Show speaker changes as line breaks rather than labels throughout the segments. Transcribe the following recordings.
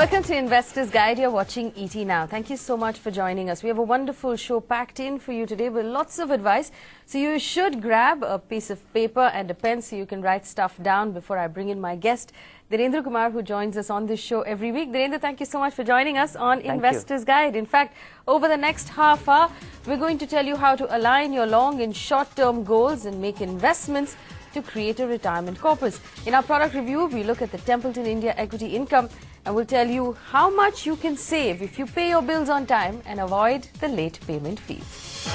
Welcome to Investors Guide. You're watching ET Now. Thank you so much for joining us. We have a wonderful show packed in for you today with lots of advice. So you should grab a piece of paper and a pen so you can write stuff down before I bring in my guest, Dhirendra Kumar, who joins us on this show every week. Dhirendra, thank you so much for joining us on Investors Guide. In fact, over the next half hour, we're going to tell you how to align your long and short-term goals and make investments to create a retirement corpus. In our product review, we look at the Templeton India Equity Income and we'll tell you how much you can save if you pay your bills on time and avoid the late payment fees.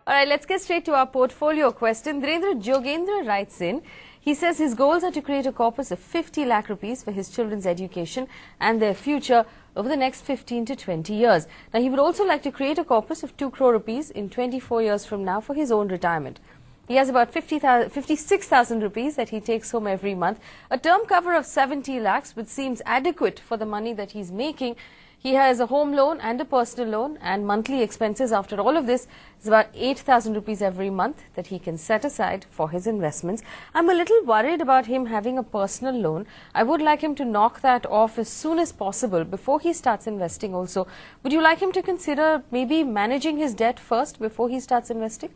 All right, let's get straight to our portfolio question. Dhirendra Jogendra writes in. He says his goals are to create a corpus of 50 lakh rupees for his children's education and their future over the next 15 to 20 years. Now, he would also like to create a corpus of 2 crore rupees in 24 years from now for his own retirement. He has about 56,000 rupees that he takes home every month, a term cover of 70 lakhs, which seems adequate for the money that he's making. He has a home loan and a personal loan, and monthly expenses after all of this is about 8,000 rupees every month that he can set aside for his investments. I'm a little worried about him having a personal loan. I would like him to knock that off as soon as possible before he starts investing also. Would you like him to consider maybe managing his debt first before he starts investing?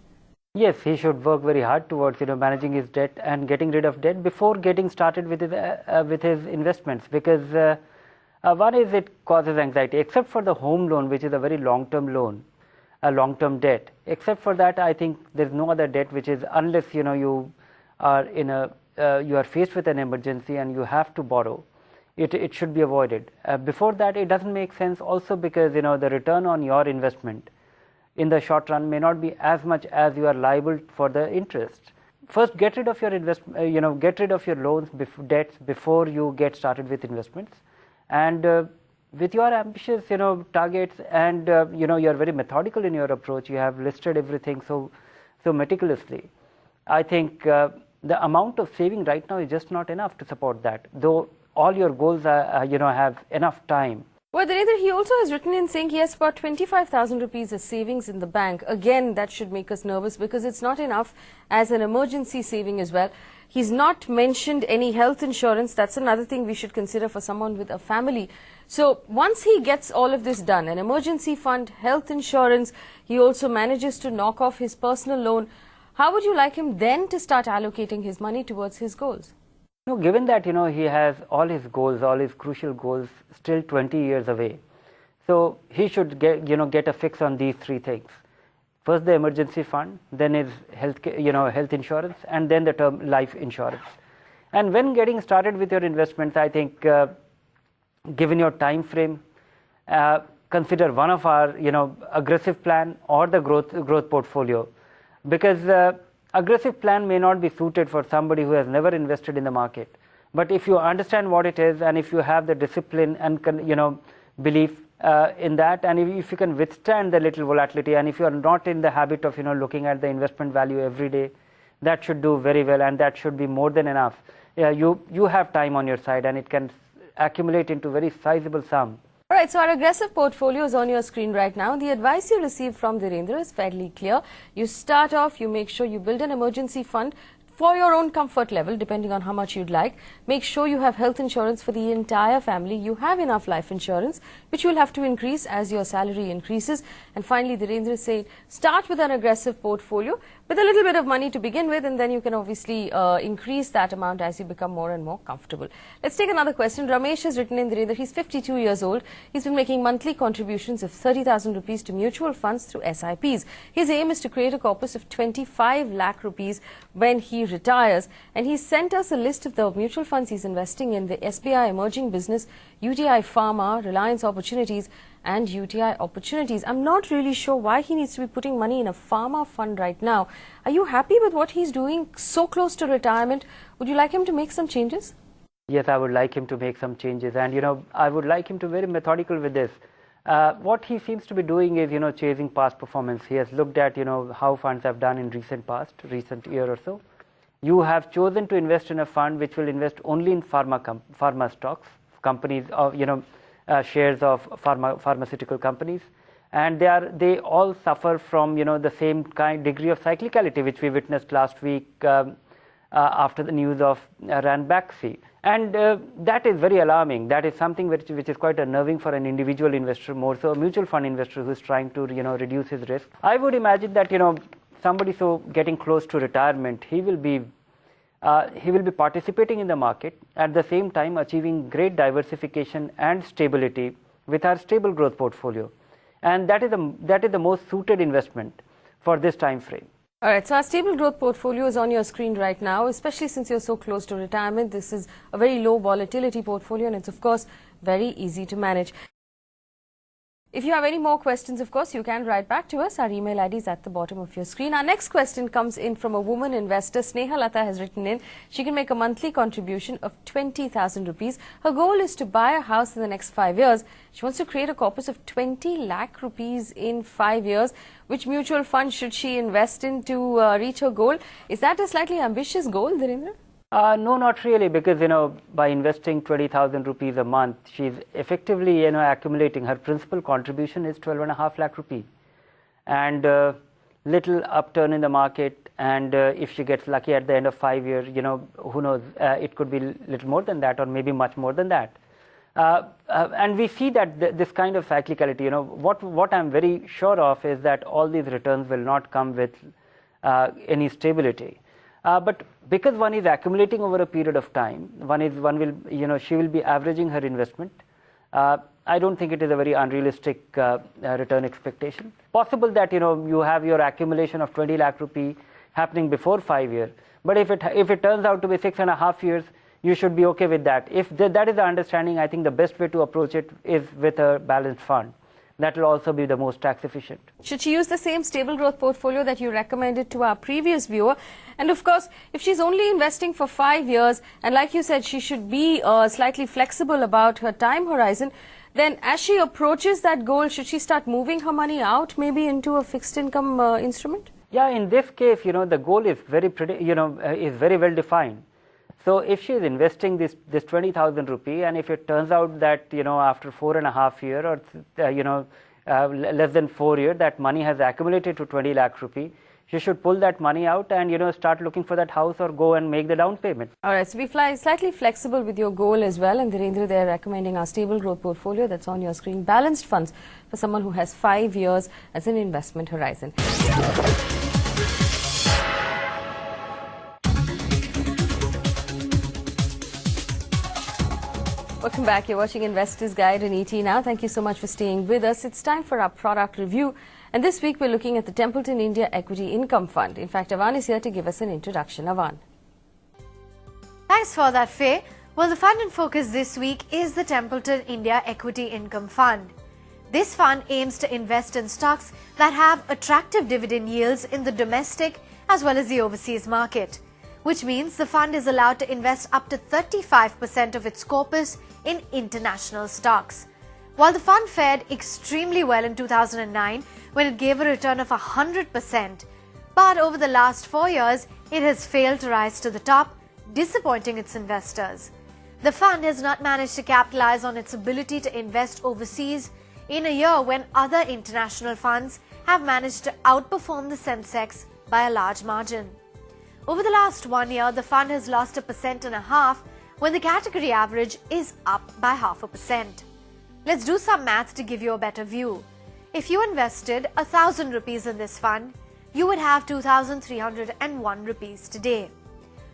Yes, he should work very hard towards managing his debt and getting rid of debt before getting started with his investments, because one is it causes anxiety. Except for the home loan, which is a very long-term loan, a long-term debt. Except for that, I think there's no other debt which is, unless you are you are faced with an emergency and you have to borrow, it should be avoided. Before that, it doesn't make sense also because the return on your investment in the short run may not be as much as you are liable for the interest. First, get rid of your get rid of your loans, debts before you get started with investments. And with your ambitious, targets, and you are very methodical in your approach. You have listed everything so meticulously. I think the amount of saving right now is just not enough to support that. Though all your goals are, have enough time.
Well, Dhirendra, he also has written in saying he has about 25,000 rupees as savings in the bank. Again, that should make us nervous because it's not enough as an emergency saving as well. He's not mentioned any health insurance. That's another thing we should consider for someone with a family. So once he gets all of this done, an emergency fund, health insurance, he also manages to knock off his personal loan. How would you like him then to start allocating his money towards his goals?
No, given that he has all his goals, all his crucial goals still 20 years away, so he should get a fix on these 3 things. First, the emergency fund, then his health insurance, and then the term life insurance. And when getting started with your investments, I think given your time frame, consider one of our aggressive plan or the growth portfolio, because aggressive plan may not be suited for somebody who has never invested in the market. But if you understand what it is, and if you have the discipline and belief in that, and if you can withstand the little volatility, and if you are not in the habit of looking at the investment value every day, that should do very well, and that should be more than enough. You have time on your side, and it can accumulate into very sizable sum.
All right, so our aggressive portfolio is on your screen right now. The advice you receive from Dhirendra is fairly clear. You start off, you make sure you build an emergency fund for your own comfort level, depending on how much you'd like. Make sure you have health insurance for the entire family. You have enough life insurance, which you'll have to increase as your salary increases. And finally, Dhirendra is saying, start with an aggressive portfolio with a little bit of money to begin with, and then you can obviously increase that amount as you become more and more comfortable. Let's take another question. Ramesh has written in, Dhirendra, he's 52 years old. He's been making monthly contributions of 30,000 rupees to mutual funds through SIPs. His aim is to create a corpus of 25 lakh rupees when he retires, and he sent us a list of the mutual funds he's investing in: the SBI Emerging Business, UTI Pharma, Reliance Opportunities, and UTI Opportunities. I'm not really sure why he needs to be putting money in a pharma fund right now. Are you happy with what he's doing so close to retirement? Would you like him to make some changes?
Yes, I would like him to make some changes, and I would like him to be very methodical with this. What he seems to be doing is chasing past performance. He has looked at how funds have done in recent year or so. You have chosen to invest in a fund which will invest only in pharma stocks, companies of shares of pharmaceutical companies, and they all suffer from the same degree of cyclicality which we witnessed last week after the news of Rand Baxi. And that is very alarming. That is something which is quite unnerving for an individual investor, more so a mutual fund investor who is trying to reduce his risk. I would imagine that somebody so getting close to retirement, he will be participating in the market, at the same time achieving great diversification and stability with our stable growth portfolio, and that is the most suited investment for this time frame.
All right, so our stable growth portfolio is on your screen right now, especially since you're so close to retirement. This is a very low volatility portfolio, and it's of course very easy to manage. If you have any more questions, of course, you can write back to us. Our email ID is at the bottom of your screen. Our next question comes in from a woman investor. Sneha Lata has written in. She can make a monthly contribution of 20,000 rupees. Her goal is to buy a house in the next 5 years. She wants to create a corpus of 20 lakh rupees in 5 years. Which mutual fund should she invest in to reach her goal? Is that a slightly ambitious goal, Dhirendra?
No, not really, because by investing 20,000 rupees a month, she's effectively accumulating. Her principal contribution is 12.5 lakh rupees, and little upturn in the market, and if she gets lucky at the end of 5 years, who knows, it could be little more than that, or maybe much more than that. And we see that this kind of cyclicality, what I'm very sure of is that all these returns will not come with any stability. But because one is accumulating over a period of time, she will be averaging her investment. I don't think it is a very unrealistic return expectation. Possible that you have your accumulation of 20 lakh rupee happening before 5 years, but if it turns out to be 6.5 years, you should be okay with that. If that is the understanding, I think the best way to approach it is with a balanced fund. That will also be the most tax efficient.
Should she use the same stable growth portfolio that you recommended to our previous viewer? And of course, if she's only investing for 5 years, and like you said, she should be slightly flexible about her time horizon, then as she approaches that goal, should she start moving her money out, maybe into a fixed income instrument?
Yeah, in this case, the goal is very well defined. So if she is investing this 20,000 rupee, and if it turns out that after 4.5 years or less than 4 years, that money has accumulated to 20 lakh rupee, she should pull that money out and start looking for that house or go and make the down payment.
All right, so be slightly flexible with your goal as well. And Dhirendra, they're recommending our stable growth portfolio that's on your screen, balanced funds for someone who has 5 years as an investment horizon. Welcome back. You're watching Investor's Guide on ET Now. Thank you so much for staying with us. It's time for our product review. And this week we're looking at the Templeton India Equity Income Fund. In fact, Avan is here to give us an introduction. Avan.
Thanks for that, Faye. Well, the fund in focus this week is the Templeton India Equity Income Fund. This fund aims to invest in stocks that have attractive dividend yields in the domestic as well as the overseas market, which means the fund is allowed to invest up to 35% of its corpus in international stocks. While the fund fared extremely well in 2009 when it gave a return of 100%, but over the last 4 years, it has failed to rise to the top, disappointing its investors. The fund has not managed to capitalize on its ability to invest overseas in a year when other international funds have managed to outperform the Sensex by a large margin. Over the last 1 year, the fund has lost 1.5% when the category average is up by 0.5%. Let's do some math to give you a better view. If you invested 1,000 rupees in this fund, you would have 2,301 rupees today.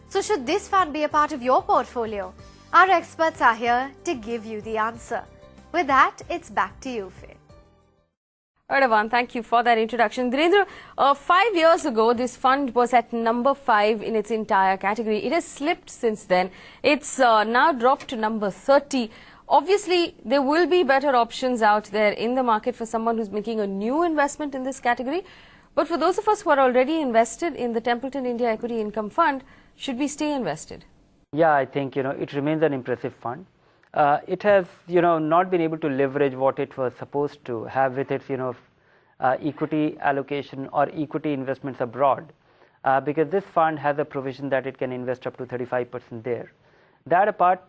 So should this fund be a part of your portfolio? Our experts are here to give you the answer. With that, it's back to you, Faye.
All right, Avan, thank you for that introduction. Dhirendra, 5 years ago, this fund was at number 5 in its entire category. It has slipped since then. It's now dropped to number 30. Obviously, there will be better options out there in the market for someone who's making a new investment in this category. But for those of us who are already invested in the Templeton India Equity Income Fund, should we stay invested?
Yeah, I think it remains an impressive fund. It has not been able to leverage what it was supposed to have with its equity allocation or equity investments abroad, because this fund has a provision that it can invest up to 35% there. That apart,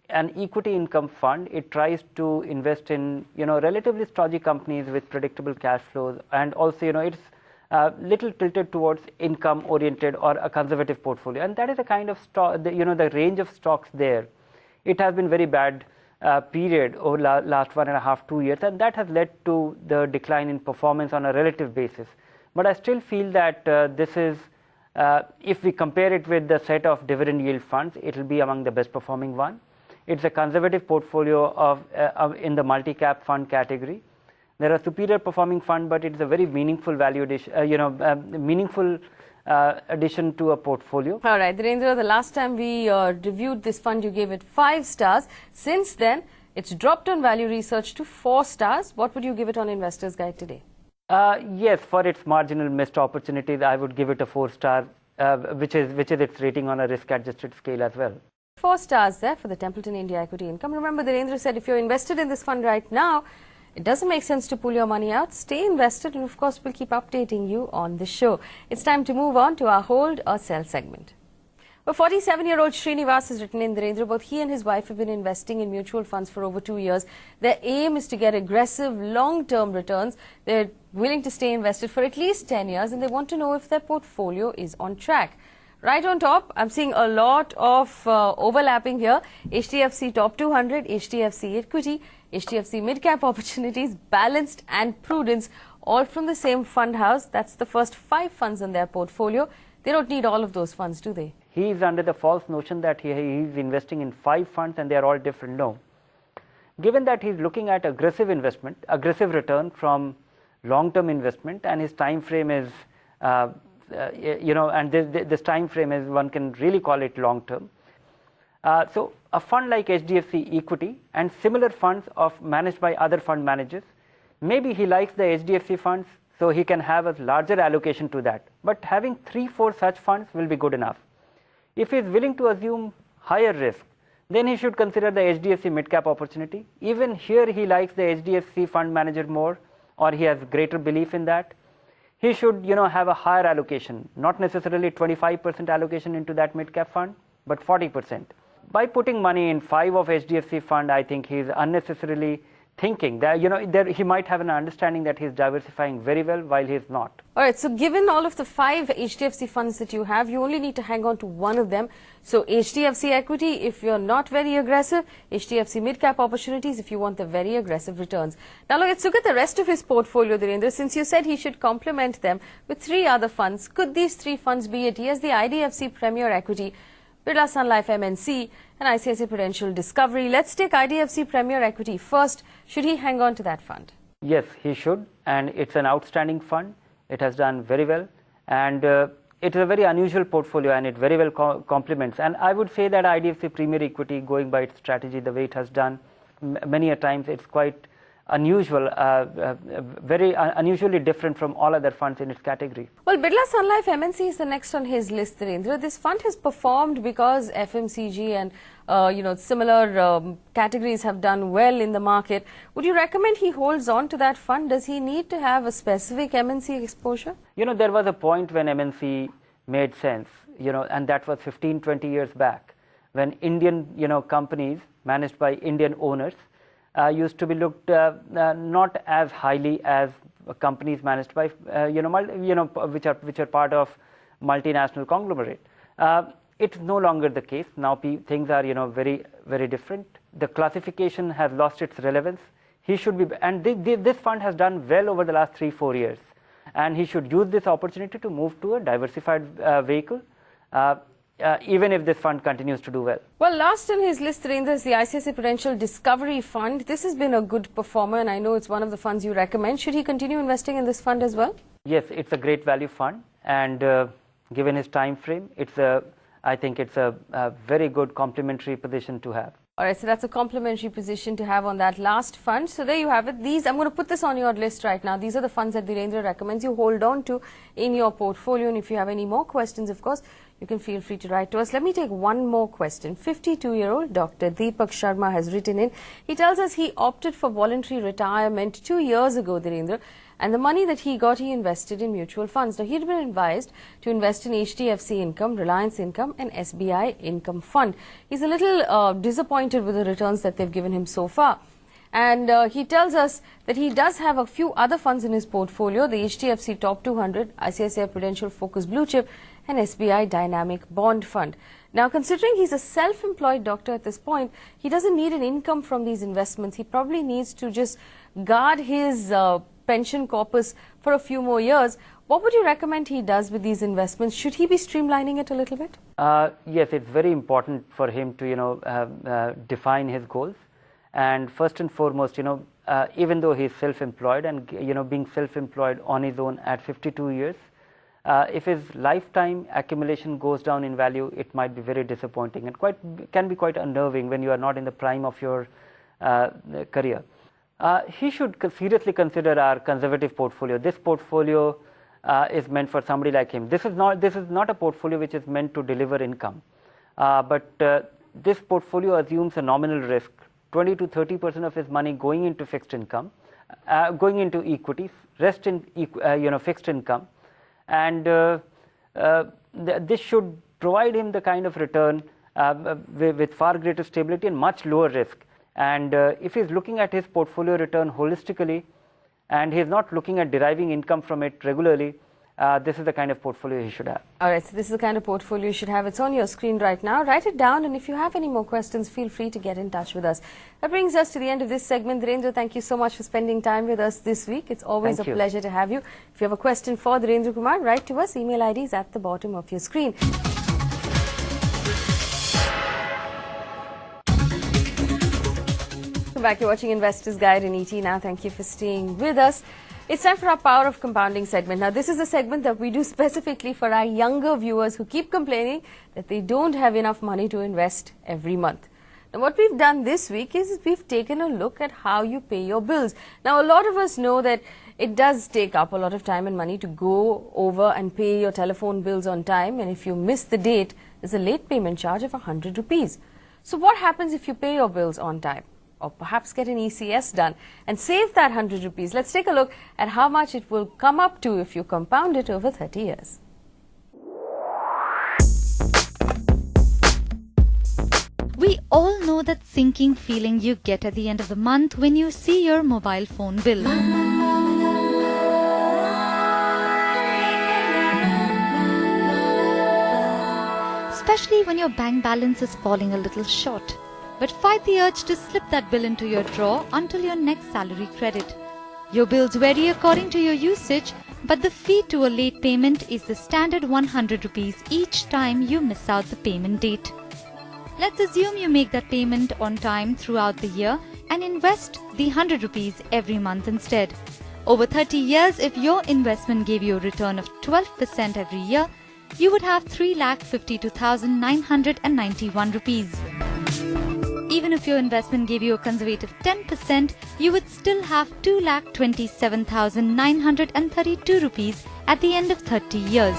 an equity income fund, it tries to invest in relatively stodgy companies with predictable cash flows, and also it's little tilted towards income-oriented or a conservative portfolio, and that is the kind of stock, the range of stocks there. It has been very bad period over last 1.5 to 2 years, and that has led to the decline in performance on a relative basis. But I still feel that this is, if we compare it with the set of dividend yield funds, it will be among the best performing one. It's a conservative portfolio in the multi-cap fund category. There are superior performing fund, but it's a very meaningful value addition, meaningful addition to a portfolio.
All right, Dhirendra, the last time we reviewed this fund, you gave it 5 stars. Since then, it's dropped on value research to 4 stars. What would you give it on Investor's Guide today?
Yes, for its marginal missed opportunities, I would give it a 4 star, which is its rating on a risk-adjusted scale as well.
4 stars there for the Templeton India Equity Income. Remember, Dhirendra said if you're invested in this fund right now, it doesn't make sense to pull your money out. Stay invested, and of course, we'll keep updating you on the show. It's time to move on to our hold or sell segment. Well, 47-year-old Srinivas has written in, Dhirendra, both he and his wife have been investing in mutual funds for over 2 years. Their aim is to get aggressive long-term returns. They're willing to stay invested for at least 10 years, and they want to know if their portfolio is on track. Right on top, I'm seeing a lot of overlapping here. HDFC Top 200, HDFC Equity, HDFC Mid-Cap Opportunities, Balanced and Prudence, all from the same fund house. That's the first 5 funds in their portfolio. They don't need all of those funds, do they?
He is under the false notion that he is investing in 5 funds and they are all different. No. Given that he is looking at aggressive investment, aggressive return from long-term investment, and his time frame is, and this time frame is, one can really call it long-term. So a fund like HDFC Equity and similar funds managed by other fund managers, maybe he likes the HDFC funds, so he can have a larger allocation to that. But having 3-4 such funds will be good enough. If he is willing to assume higher risk, then he should consider the HDFC Mid-Cap Opportunity. Even here he likes the HDFC fund manager more, or he has greater belief in that. He should have a higher allocation, not necessarily 25% allocation into that mid-cap fund, but 40%. By putting money in 5 of HDFC fund, I think he is unnecessarily thinking that he might have an understanding that he is diversifying very well while he is not.
All right, so given all of the 5 HDFC funds that you have, you only need to hang on to one of them. So HDFC Equity, if you're not very aggressive, HDFC Mid-Cap Opportunities, if you want the very aggressive returns. Now let's look at the rest of his portfolio, Dhirendra. Since you said he should complement them with 3 other funds, could these 3 funds be it? He has the IDFC Premier Equity, Birla Sun Life MNC, and ICICI Prudential Discovery. Let's take IDFC Premier Equity first. Should he hang on to that fund?
Yes, he should, and it's an outstanding fund. It has done very well, and it is a very unusual portfolio, and it very well complements. And I would say that IDFC Premier Equity, going by its strategy, the way it has done, many a times it's quite unusual, very unusually different from all other funds in its category.
Well, Birla Sun Life MNC is the next on his list, Dhirendra. This fund has performed because FMCG and similar categories have done well in the market. Would you recommend he holds on to that fund? Does he need to have a specific MNC exposure?
There was a point when MNC made sense, and that was 15-20 years back, when Indian, companies managed by Indian owners used to be looked not as highly as companies managed by which are part of multinational conglomerate. It's no longer the case now. Things are very, very different. The classification has lost its relevance. He should be, and this fund has done well over the last 3-4 years, and he should use this opportunity to move to a diversified vehicle. Even if this fund continues to do well. Well,
last on his list, Dhirendra, is the ICICI Prudential Discovery Fund. This has been a good performer, and I know it's one of the funds you recommend. Should he continue investing in this fund as well?
Yes, it's a great value fund, and given his time frame, I think it's a very good complementary position to have.
All right, so that's a complementary position to have on that last fund. So there you have it. I'm going to put this on your list right now. These are the funds that Dhirendra recommends you hold on to in your portfolio. And if you have any more questions, of course, you can feel free to write to us. Let me take one more question. 52-year-old Dr. Deepak Sharma has written in. He tells us he opted for voluntary retirement 2 years ago, Dhirendra, and the money that he got, he invested in mutual funds. Now, he had been advised to invest in HDFC Income, Reliance Income, and SBI Income Fund. He's a little disappointed with the returns that they've given him so far. And he tells us that he does have a few other funds in his portfolio, the HDFC Top 200, ICICI Prudential Focus Blue Chip and SBI Dynamic Bond Fund. Now, considering he's a self-employed doctor at this point, he doesn't need an income from these investments. He probably needs to just guard his pension corpus for a few more years. What would you recommend he does with these investments? Should he be streamlining it a little bit?
Yes, it's very important for him to, define his goals. And first and foremost, even though he's self-employed and, being self-employed on his own at 52 years, if his lifetime accumulation goes down in value, it might be very disappointing and can be quite unnerving when you are not in the prime of your career. He should seriously consider our conservative portfolio. This portfolio is meant for somebody like him. This is not a portfolio which is meant to deliver income, but this portfolio assumes a nominal risk, 20 to 30% of his money going into fixed income, going into equities, rest in fixed income, and this should provide him the kind of return with far greater stability and much lower risk. And if he's looking at his portfolio return holistically and he's not looking at deriving income from it regularly, this is the kind of portfolio he should have.
All right, so this is the kind of portfolio you should have. It's on your screen right now. Write it down, and if you have any more questions, feel free to get in touch with us. That brings us to the end of this segment. Dhirendra, thank you so much for spending time with us this week. It's always a pleasure to have you. If you have a question for Dhirendra Kumar, write to us. Email ID is at the bottom of your screen. Welcome back. You're watching Investors Guide in ET Now. Thank you for staying with us. It's time for our Power of Compounding segment. Now, this is a segment that we do specifically for our younger viewers who keep complaining that they don't have enough money to invest every month. Now, what we've done this week is we've taken a look at how you pay your bills. Now, a lot of us know that it does take up a lot of time and money to go over and pay your telephone bills on time. And if you miss the date, there's a late payment charge of 100 rupees. So what happens if you pay your bills on time? Or perhaps get an ECS done and save that 100 rupees. Let's take a look at how much it will come up to if you compound it over 30 years.
We all know that sinking feeling you get at the end of the month when you see your mobile phone bill. Especially when your bank balance is falling a little short. But fight the urge to slip that bill into your drawer until your next salary credit. Your bills vary according to your usage, but the fee to a late payment is the standard 100 rupees each time you miss out the payment date. Let's assume you make that payment on time throughout the year and invest the 100 rupees every month instead. Over 30 years, if your investment gave you a return of 12% every year, you would have 3,52,991 rupees. Even if your investment gave you a conservative 10%, you would still have 2,27,932 rupees at the end of 30 years.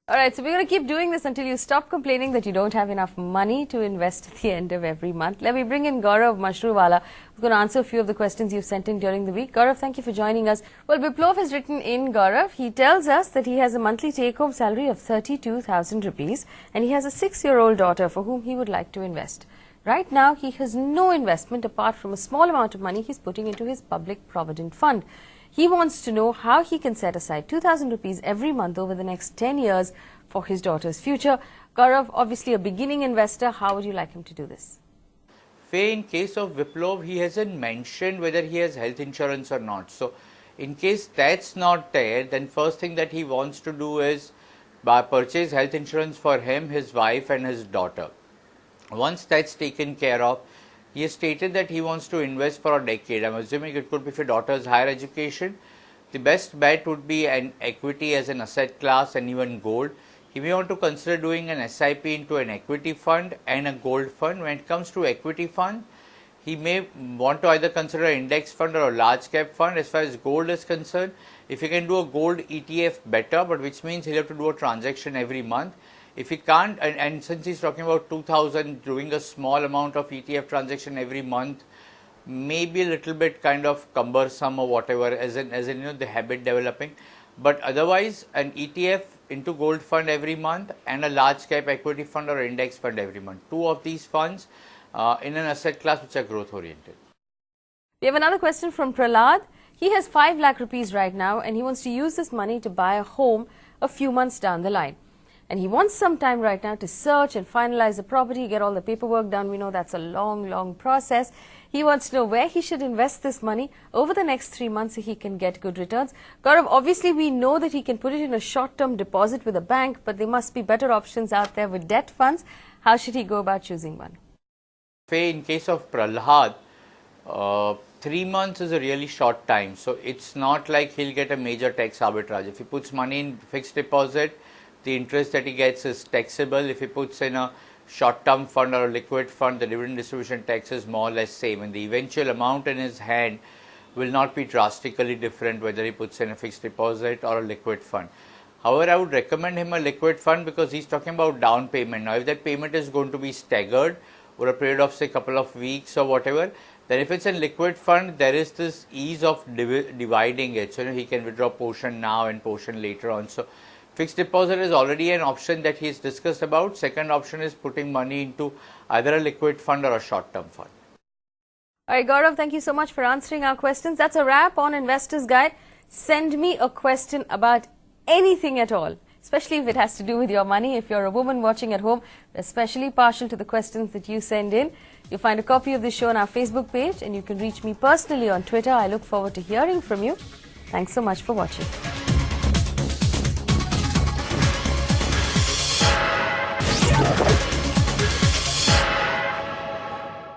All right, so we're going to keep doing this until you stop complaining that you don't have enough money to invest at the end of every month. Let me bring in Gaurav Mashruwala, who's going to answer a few of the questions you've sent in during the week. Gaurav, thank you for joining us. Well, Biplov has written in, Gaurav. He tells us that he has a monthly take-home salary of 32,000 rupees and he has a 6-year-old daughter for whom he would like to invest. Right now, he has no investment apart from a small amount of money he's putting into his public provident fund. He wants to know how he can set aside 2,000 rupees every month over the next 10 years for his daughter's future. Gaurav, obviously a beginning investor, how would you like him to do this?
Faye, in case of Viplov, he hasn't mentioned whether he has health insurance or not. So, in case that's not there, then first thing that he wants to do is purchase health insurance for him, his wife and his daughter. Once that's taken care of, he has stated that he wants to invest for a decade. I'm assuming it could be for daughter's higher education. The best bet would be an equity as an asset class and even gold. He may want to consider doing an SIP into an equity fund and a gold fund. When it comes to equity fund, he may want to either consider an index fund or a large cap fund. As far as gold is concerned, if he can do a gold ETF, better, but which means he'll have to do a transaction every month. If he can't, and since he's talking about 2,000, doing a small amount of ETF transaction every month, maybe a little bit kind of cumbersome or whatever, as in the habit developing. But otherwise, an ETF into gold fund every month and a large cap equity fund or index fund every month. Two of these funds in an asset class which are growth oriented.
We have another question from Prahlad. He has 5 lakh rupees right now and he wants to use this money to buy a home a few months down the line. And he wants some time right now to search and finalize the property, get all the paperwork done. We know that's a long, long process. He wants to know where he should invest this money over the next 3 months so he can get good returns. Gaurav, obviously we know that he can put it in a short-term deposit with a bank, but there must be better options out there with debt funds. How should he go about choosing one?
In case of Prahlad, 3 months is a really short time. So it's not like he'll get a major tax arbitrage. If he puts money in fixed deposit, the interest that he gets is taxable. If he puts in a short-term fund or a liquid fund, the dividend distribution tax is more or less same, and the eventual amount in his hand will not be drastically different whether he puts in a fixed deposit or a liquid fund. However, I would recommend him a liquid fund because he's talking about down payment. Now, if that payment is going to be staggered over a period of say couple of weeks or whatever, then if it's a liquid fund, there is this ease of dividing it. So he can withdraw portion now and portion later on. So fixed deposit is already an option that he's discussed about. Second option is putting money into either a liquid fund or a short-term fund.
All right, Gaurav, thank you so much for answering our questions. That's a wrap on Investor's Guide. Send me a question about anything at all, especially if it has to do with your money. If you're a woman watching at home, especially partial to the questions that you send in. You'll find a copy of this show on our Facebook page, and you can reach me personally on Twitter. I look forward to hearing from you. Thanks so much for watching.